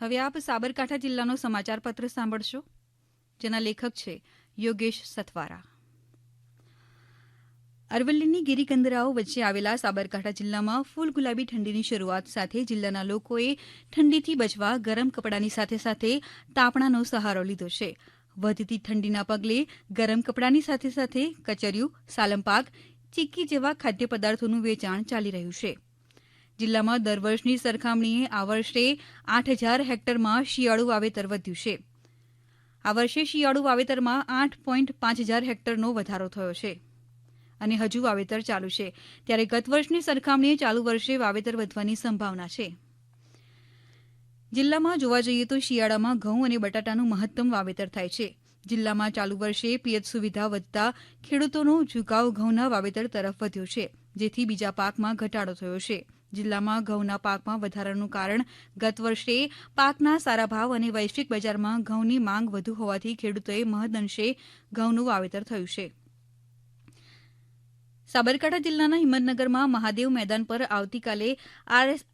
હવે આપ સાબરકાંઠા જિલ્લાનો સમાચાર પત્ર સાંભળશો, જેના લેખક છે યોગેશ સથવારા. અરવલ્લીની ગિરિકંદરાઓ વચ્ચે આવેલા સાબરકાંઠા જિલ્લામાં ફૂલ ગુલાબી ઠંડીની શરૂઆત સાથે જિલ્લાના લોકોએ ઠંડીથી બચવા ગરમ કપડાની સાથે સાથે તાપણાનો સહારો લીધો છે. વધતી ઠંડીના પગલે ગરમ કપડાની સાથે સાથે કચરિયું, સાલમપાક, ચીક્કી જેવા ખાદ્ય પદાર્થોનું વેચાણ ચાલી રહ્યું છે. જિલ્લામાં દર વર્ષની સરખામણીએ આ વર્ષે 8,000 હેક્ટરમાં શિયાળુ વાવેતર વધ્યું છે. આ વર્ષે શિયાળુ વાવેતરમાં 8,500 હેક્ટરનો વધારો થયો છે અને હજુ વાવેતર ચાલુ છે, ત્યારે ગત વર્ષની સરખામણીએ ચાલુ વર્ષે વાવેતર વધવાની સંભાવના છે. જિલ્લામાં જોવા જઈએ તો શિયાળામાં ઘઉં અને બટાટાનું મહત્તમ વાવેતર થાય છે. જિલ્લામાં ચાલુ વર્ષે પિયત સુવિધા વધતા ખેડૂતોનો ઝુકાવ ઘઉંના વાવેતર તરફ વધ્યો છે, જેથી બીજા પાકમાં ઘટાડો થયો છે. જિલ્લામાં ઘઉંના પાકમાં વધારાનું કારણ ગત વર્ષે પાકના સારા ભાવ અને વૈશ્વિક બજારમાં ઘઉંની માંગ વધુ હોવાથી ખેડૂતોએ મહદઅંશે ઘઉંનું વાવેતર થયું છે. સાબરકાંઠા જિલ્લાના હિંમતનગરમાં મહાદેવ મેદાન પર આવતીકાલે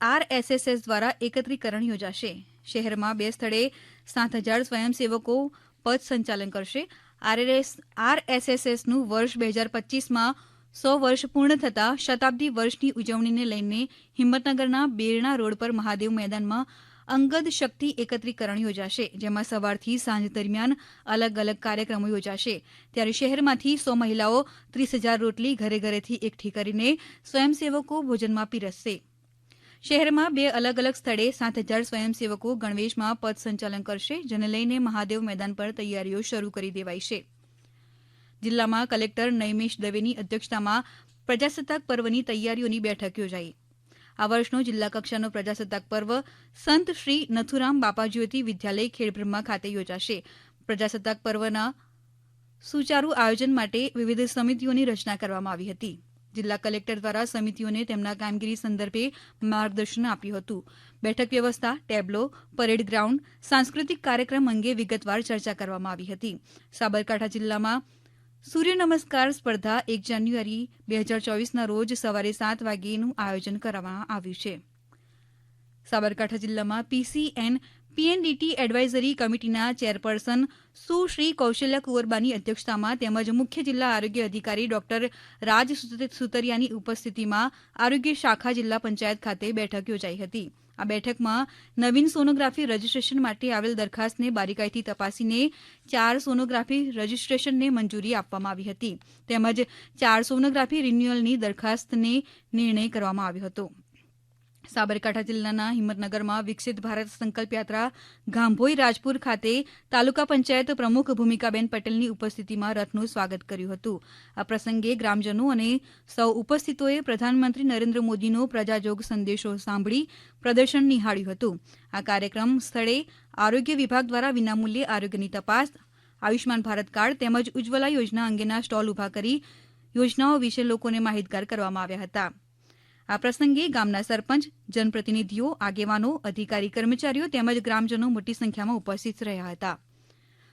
આરએસએસ દ્વારા એકત્રીકરણ યોજાશે. શહેરમાં 2 સ્થળે 7,000 સ્વયંસેવકો પથ સંચાલન કરશે. આરએસએસનું વર્ષ 2025માં 100 વર્ષ પૂર્ણ થતાં શતાબ્દી વર્ષની ઉજવણીને લઈને હિંમતનગરના બેરણા રોડ પર મહાદેવ મેદાનમાં અંગદ શક્તિ એકત્રીકરણ યોજાશે, જેમાં સવારથી સાંજ દરમિયાન અલગ અલગ કાર્યક્રમો યોજાશે. ત્યારે શહેરમાંથી 100 મહિલાઓ 30,000 રોટલી ઘરે ઘરેથી એકઠી કરીને સ્વયંસેવકો ભોજનમાં પીરસશે. શહેરમાં 2 અલગ અલગ સ્થળે 7,000 સ્વયંસેવકો ગણવેશમાં પથ સંચાલન કરશે, જેને લઈને મહાદેવ મેદાન પર તૈયારીઓ શરૂ કરી દેવાઈ છે. જિલ્લામાં કલેક્ટર નૈમેશ દવેની અધ્યક્ષતામાં પ્રજાસત્તાક પર્વની તૈયારીઓની બેઠક યોજાઈ. આ વર્ષનો જિલ્લા કક્ષાનો પ્રજાસત્તાક પર્વ સંત શ્રી નથુરામ બાપાજ્યોતિ વિદ્યાલય ખેડબ્રહ્મા ખાતે યોજાશે. પ્રજાસત્તાક પર્વના સુચારુ આયોજન માટે વિવિધ સમિતિઓની રચના કરવામાં આવી હતી. જિલ્લા કલેક્ટર દ્વારા સમિતિઓને તેમના કામગીરી સંદર્ભે માર્ગદર્શન આપ્યું હતું. બેઠક વ્યવસ્થા, ટેબ્લો, પરેડ ગ્રાઉન્ડ, સાંસ્કૃતિક કાર્યક્રમ અંગે વિગતવાર ચર્ચા કરવામાં આવી હતી. સાબરકાંઠા જિલ્લામાં સૂર્ય નમસ્કાર સ્પર્ધા 1 જાન્યુઆરી 2024ના રોજ સવારે 7 વાગ્યેનું આયોજન કરવામાં આવ્યું છે. સાબરકાંઠા જિલ્લામાં પીએનડીટી એડવાઇઝરી કમિટીના ચેરપર્સન સુશ્રી કૌશલ્યા કુંવરબાની અધ્યક્ષતામાં તેમજ મુખ્ય જિલ્લા આરોગ્ય અધિકારી ડોક્ટર રાજ સુતરિયાની ઉપસ્થિતિમાં આરોગ્ય શાખા જિલ્લા પંચાયત ખાતે બેઠક યોજાઈ હતી. આ બેઠકમાં નવીન સોનોગ્રાફી રજીસ્ટ્રેશન માટે આવેલ દરખાસ્તને બારીકાઈથી તપાસીને 4 સોનોગ્રાફી રજીસ્ટ્રેશનને મંજૂરી આપવામાં આવી હતી, તેમજ 4 સોનોગ્રાફી રિન્યુઅલની દરખાસ્તને નિર્ણય કરવામાં આવ્યો હતો. સાબરકાંઠા જિલ્લાના હિંમતનગરમાં વિકસિત ભારત સંકલ્પ યાત્રા ગાંભોઈ રાજપુર ખાતે તાલુકા પંચાયત પ્રમુખ ભૂમિકાબેન પટેલની ઉપસ્થિતિમાં રથનું સ્વાગત કર્યું હતું. આ પ્રસંગે ગ્રામજનો અને સૌ ઉપસ્થિતોએ પ્રધાનમંત્રી નરેન્દ્ર મોદીનો પ્રજાજોગ સંદેશો સાંભળી પ્રદર્શન નિહાળ્યું હતું. આ કાર્યક્રમ સ્થળે આરોગ્ય વિભાગ દ્વારા વિનામૂલ્યે આરોગ્યની તપાસ, આયુષ્માન ભારત કાર્ડ તેમજ ઉજ્જવલા યોજના અંગેના સ્ટોલ ઉભા કરી યોજનાઓ વિશે લોકોને માહિતગાર કરવામાં આવ્યા હતા. આ પ્રસંગે ગામના સરપંચ, જનપ્રતિનિધિઓ, આગેવાનો, અધિકારી, કર્મચારીઓ તેમજ ગ્રામજનો મોટી સંખ્યામાં ઉપસ્થિત રહ્યા હતા.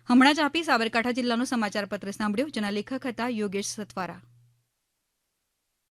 હમણાં જ આપી સાબરકાંઠા જિલ્લાનો સમાચાર પત્ર સાંભળ્યો, જેના લેખક હતા યોગેશ સથવારા.